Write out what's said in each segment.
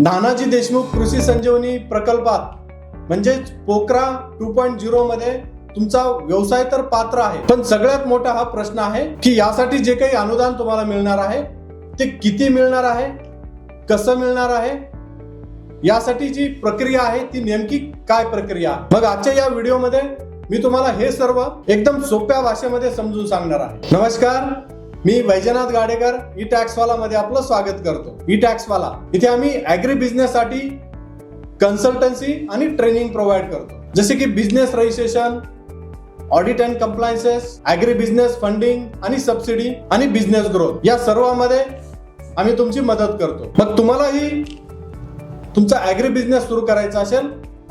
नानाजी देशमुख कृषी संजीवनी प्रकल्पात म्हणजेच पोकरा 2.0 मध्ये तुमचा व्यवसाय तर पात्र आहे, पण सगळ्यात मोठा हा प्रश्न आहे की यासाठी जे काही अनुदान तुम्हाला मिळणार आहे ते किती मिळणार आहे, कसं मिळणार आहे, यासाठी जी प्रक्रिया आहे ती नेमकी काय प्रक्रिया. मग आजच्या या व्हिडिओमध्ये मी तुम्हाला हे सर्व एकदम सोप्या भाषेमध्ये समजून सांगणार आहे. नमस्कार, मी वैजनाथ गाडेकर ई टॅक्स वाला मध्ये आपलं स्वागत करतो. ई टॅक्स वाला इथे आम्ही ऍग्री बिझनेस साठी कन्सल्टन्सी आणि ट्रेनिंग प्रोव्हाइड करतो, जसे की business registration, audit and compliances, agri business funding आणि सबसिडी आणि बिझनेस ग्रोथ या सर्वांमध्ये आम्ही तुमची मदत करतो. मग तुम्हालाही तुमचा ऍग्री बिझनेस सुरू करायचा असेल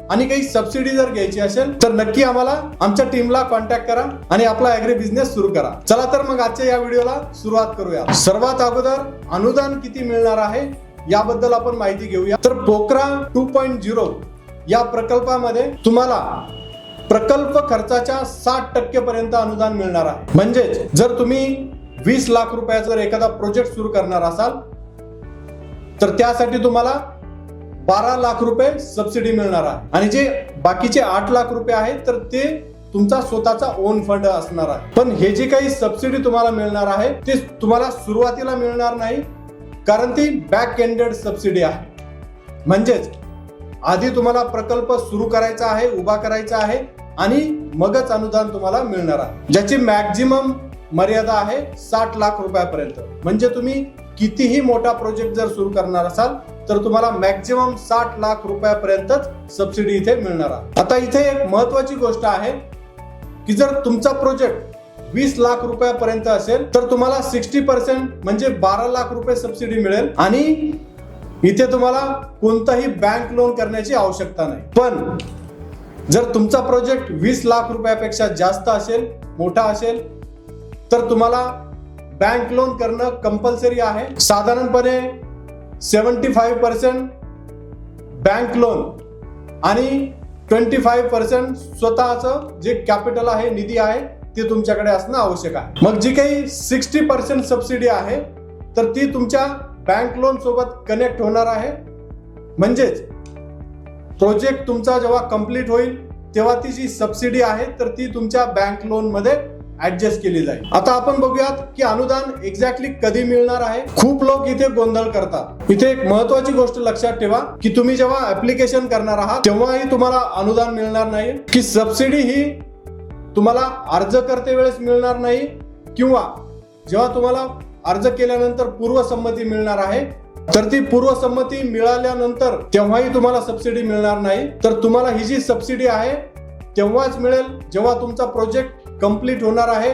आणि काही सबसिडी जर घ्यायची असेल तर नक्की आम्हाला आमच्या टीमला कॉन्टॅक्ट करा आणि आपला ऍग्री बिझनेस सुरू करा. चला तर मग आजच्या या व्हिडिओला सुरुवात करूया. सर्वात अगोदर अनुदान किती मिळणार आहे याबद्दल आपण माहिती घेऊया. तर पोकरा 2.0 या प्रकल्पामध्ये तुम्हाला प्रकल्प खर्चाच्या 60% पर्यंत अनुदान मिळणार आहे. म्हणजेच जर तुम्ही 20 लाख रुपयाचा जर एखादा प्रोजेक्ट सुरू करणार असाल तर त्यासाठी तुम्हाला 12 लाख रुपये सबसिडी मिळणार आहे आणि जे बाकीचे 8 लाख रुपये आहेत तर ते तुमचा स्वतःचा ओन फंड असणार आहे. पण हे जे काही सबसिडी तुम्हाला मिळणार आहे ते तुम्हाला सुरुवातीला मिळणार नाही, कारण ती बॅक एंडेड सबसिडी आहे. म्हणजेच आधी तुम्हाला प्रकल्प सुरू करायचा आहे, उभा करायचा आहे आणि मगच अनुदान तुम्हाला मिळणार आहे, ज्याची मॅक्झिमम मर्यादा आहे 60 लाख रुपयापर्यंत. म्हणजे तुम्ही कितीही मोठा प्रोजेक्ट जर सुरू करणार असाल तर तुम्हाला मॅक्झिमम 60 लाख रुपयापर्यंतच सबसिडी इथे मिळणार आहे. आता इथे एक महत्वाची गोष्ट आहे की जर तुमचा प्रोजेक्ट 20 लाख रुपयापर्यंत असेल तर तुम्हाला 60% म्हणजे 12 लाख रुपये सबसिडी मिळेल आणि इथे तुम्हाला कोणताही बँक लोन करण्याची आवश्यकता नाही. पण जर तुमचा प्रोजेक्ट 20 लाख रुपयापेक्षा जास्त असेल, मोठा असेल, तर तुम्हाला बँक लोन करणं कंपल्सरी आहे. साधारणपणे 75% बँक लोन आणि 25% स्वतःचं जे कॅपिटल आहे, निधी आहे, ते तुमच्याकडे असणं आवश्यक आहे. मग जी काही 60% सबसिडी आहे तर ती तुमच्या बँक लोन सोबत कनेक्ट होणार आहे. म्हणजेच प्रोजेक्ट तुमचा जेव्हा कंप्लीट होईल तेव्हा ती जी सबसिडी आहे तर ती तुमच्या बँक लोन मध्ये ऍडजस्ट केली जाईल. आता आपण बघूयात की अनुदान एक्झॅक्टली कधी मिळणार आहे. खूप लोक इथे गोंधळ करतात. इथे एक महत्वाची गोष्ट लक्षात ठेवा की तुम्ही जेव्हा ऍप्लिकेशन करणार आहात तेव्हाही तुम्हाला अनुदान मिळणार नाही, की सबसिडी ही तुम्हाला अर्ज करते वेळेस मिळणार नाही, किंवा जेव्हा तुम्हाला अर्ज केल्यानंतर पूर्वसंमती मिळणार आहे तर ती पूर्वसंमती मिळाल्यानंतर तेव्हाही तुम्हाला सबसिडी मिळणार नाही. तर तुम्हाला ही जी सबसिडी आहे तेव्हाच मिळेल जेव्हा तुमचा प्रोजेक्ट कंप्लीट होणार आहे,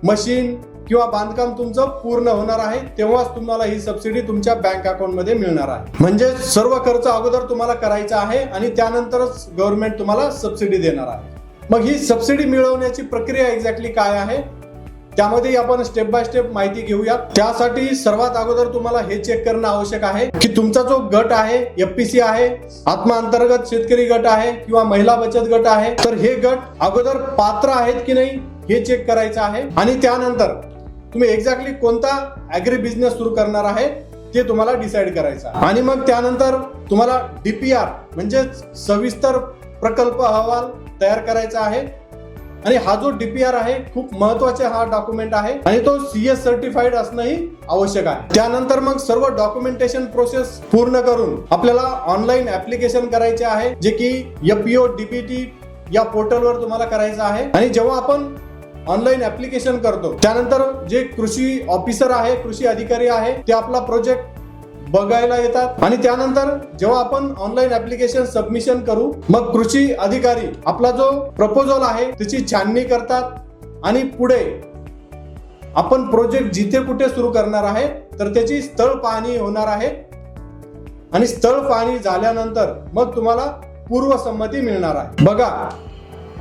मशीन किंवा बांधकाम तुमचं पूर्ण होणार आहे, तेव्हाच तुम्हाला ही सबसिडी तुमच्या बँक अकाउंट मध्ये मिळणार आहे. म्हणजे सर्व खर्च अगोदर तुम्हाला करायचा आहे आणि त्यानंतरच गव्हर्नमेंट तुम्हाला सबसिडी देणार आहे. मग ही सबसिडी मिळवण्याची प्रक्रिया एक्झॅक्टली काय आहे त्यामध्ये आपण स्टेप बाय स्टेप माहिती घेऊया. त्यासाठी सर्वात अगोदर तुम्हाला हे चेक करणं आवश्यक आहे की तुमचा जो गट आहे, एफपीसी आहे, आत्मा अंतर्गत शेतकरी गट आहे किंवा महिला बचत गट आहे, तर हे गट अगोदर पात्र आहेत की नाही हे चेक करायचं आहे. आणि त्यानंतर तुम्ही एक्झॅक्टली कोणता ऍग्री बिझनेस सुरू करणार आहे ते तुम्हाला डिसाइड करायचं आहे. आणि मग त्यानंतर तुम्हाला डीपीआर म्हणजे सविस्तर प्रकल्प अहवाल तयार करायचा आहे. आणि हा जो डीपीआर आहे खूप महत्वाचा हा डॉक्युमेंट आहे आणि तो CS सर्टिफाईड असणंही आवश्यक आहे. त्यानंतर मग सर्व डॉक्युमेंटेशन प्रोसेस पूर्ण करून आपल्याला ऑनलाईन ऍप्लिकेशन करायचे आहे, जे की FPO DBT या पोर्टलवर तुम्हाला करायचं आहे. आणि जेव्हा आपण ऑनलाईन ऍप्लिकेशन करतो त्यानंतर जे कृषी ऑफिसर आहे, कृषी अधिकारी आहे, ते आपला प्रोजेक्ट बघायला येतात आणि त्यानंतर जेव्हा आपण ऑनलाईन ऍप्लिकेशन सबमिशन करू मग कृषी अधिकारी आपला जो प्रपोजल आहे त्याची छाननी करतात आणि पुढे आपण प्रोजेक्ट जिथे कुठे सुरू करणार आहे तर त्याची स्थळ पाहणी होणार आहे आणि स्थळ पाहणी झाल्यानंतर मग तुम्हाला पूर्वसंमती मिळणार आहे. बघा,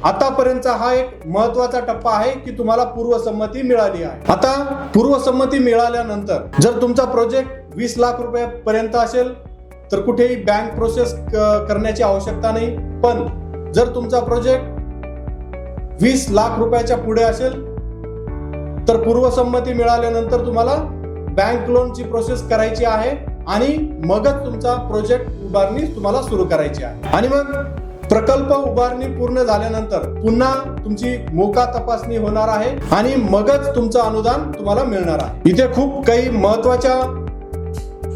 आतापर्यंतचा हा एक महत्वाचा टप्पा आहे की तुम्हाला पूर्वसंमती मिळाली आहे. आता पूर्वसंमती मिळाल्यानंतर जर तुमचा प्रोजेक्ट 20 लाख रुपयापर्यंत असेल तर कुठेही बँक प्रोसेस करण्याची आवश्यकता नाही. पण जर तुमचा प्रोजेक्ट 20 लाख रुपयाच्या पुढे असेल तर पूर्वसंमती मिळाल्यानंतर तुम्हाला बँक लोनची प्रोसेस करायची आहे आणि मगच तुमचा प्रोजेक्ट उभारणी तुम्हाला सुरू करायची आहे. आणि मग प्रकल्प उभारणी पूर्ण झाल्यानंतर पुन्हा तुमची मोका तपासणी होणार आहे आणि मगच तुमचं अनुदान तुम्हाला मिळणार आहे. इथे खूप काही महत्वाच्या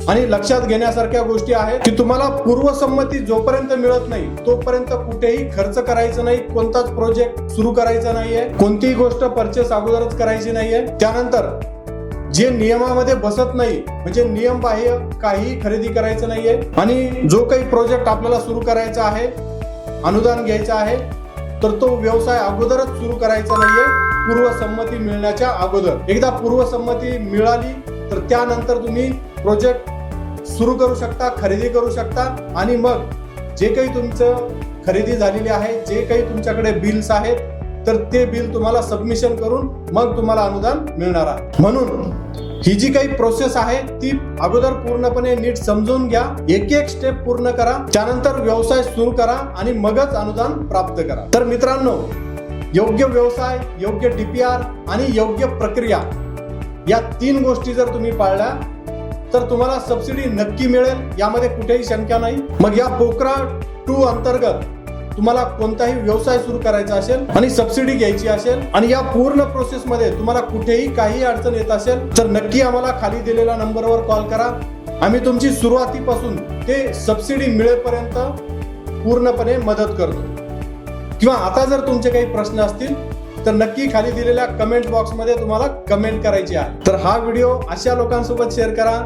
आणि लक्षात घेण्यासारख्या गोष्टी आहेत की तुम्हाला पूर्वसंमती जोपर्यंत मिळत नाही तोपर्यंत कुठेही खर्च करायचं नाही, कोणताच प्रोजेक्ट सुरू करायचा नाहीये, कोणतीही गोष्ट परचेस अगोदरच करायची नाहीये. त्यानंतर जे नियमामध्ये बसत नाही म्हणजे नियम बाह्य काही खरेदी करायचं नाहीये. आणि जो काही प्रोजेक्ट आपल्याला सुरू करायचा आहे, अनुदान घ्यायचं आहे, तर तो व्यवसाय अगोदरच सुरू करायचा नाहीये पूर्वसंमती मिळण्याच्या अगोदर. एकदा पूर्वसंमती मिळाली तर त्यानंतर तुम्ही प्रोजेक्ट सुरू करू शकता, खरेदी करू शकता आणि मग जे काही तुमचं खरेदी झालेली आहे, जे काही तुमच्याकडे बिल्स आहेत, तर ते बिल तुम्हाला सबमिशन करून मग तुम्हाला अनुदान मिळणार आहे. म्हणून ही जी काही प्रोसेस आहे ती अगोदर पूर्णपणे नीट समजून घ्या, एक एक स्टेप पूर्ण करा, त्यानंतर व्यवसाय सुरू करा आणि मगच अनुदान प्राप्त करा. तर मित्रांनो, योग्य व्यवसाय, योग्य DPR आणि योग्य प्रक्रिया या 3 गोष्टी जर तुम्ही पाळल्या तर तुम्हाला सबसिडी नक्की मिळेल, यामध्ये कुठेही शंका नाही. मग या पोकरा 2 अंतर्गत तुम्हाला कोणताही व्यवसाय सुरू करायचा असेल आणि सबसिडी घ्यायची असेल आणि या पूर्ण प्रोसेस मध्ये तुम्हाला कुठेही काही अडचण येत असेल तर नक्की आम्हाला खाली दिलेल्या नंबरवर कॉल करा. आम्ही तुमची सुरुवातीपासून ते सबसिडी मिळेपर्यंत पूर्णपणे मदत करतो. किंवा आता जर तुमचे काही प्रश्न असतील तर नक्की खाली दिलेल्या कमेंट बॉक्स मध्ये तुम्हाला कमेंट करायची आहे. तर हा व्हिडिओ अशा लोकांसोबत शेअर करा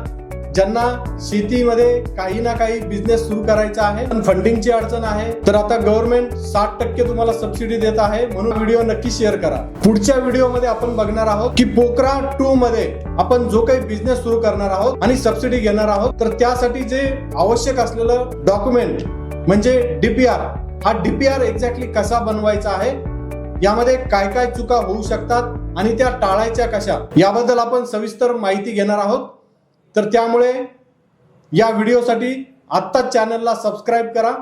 ज्यांना शेतीमध्ये काही ना काही बिझनेस सुरू करायचा आहे पण फंडिंगची अडचण आहे. तर आता गव्हर्नमेंट 60% तुम्हाला सबसिडी देत आहे, म्हणून व्हिडिओ नक्की शेअर करा. पुढच्या व्हिडिओमध्ये आपण बघणार आहोत की पोकरा 2 मध्ये आपण जो काही बिझनेस सुरू करणार आहोत आणि सबसिडी घेणार आहोत तर त्यासाठी जे आवश्यक असलेलं डॉक्युमेंट म्हणजे DPR, हा DPR एक्झॅक्टली कसा बनवायचा आहे, यामध्ये काय काय चुका होऊ शकतात आणि त्या टाळायच्या कशा, याबद्दल आपण सविस्तर माहिती घेणार आहोत. तर त्यामुळे या व्हिडिओसाठी आत्ताच चॅनलला सबस्क्राईब करा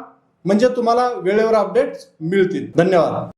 म्हणजे तुम्हाला वेळेवर अपडेट्स मिळतील. धन्यवाद.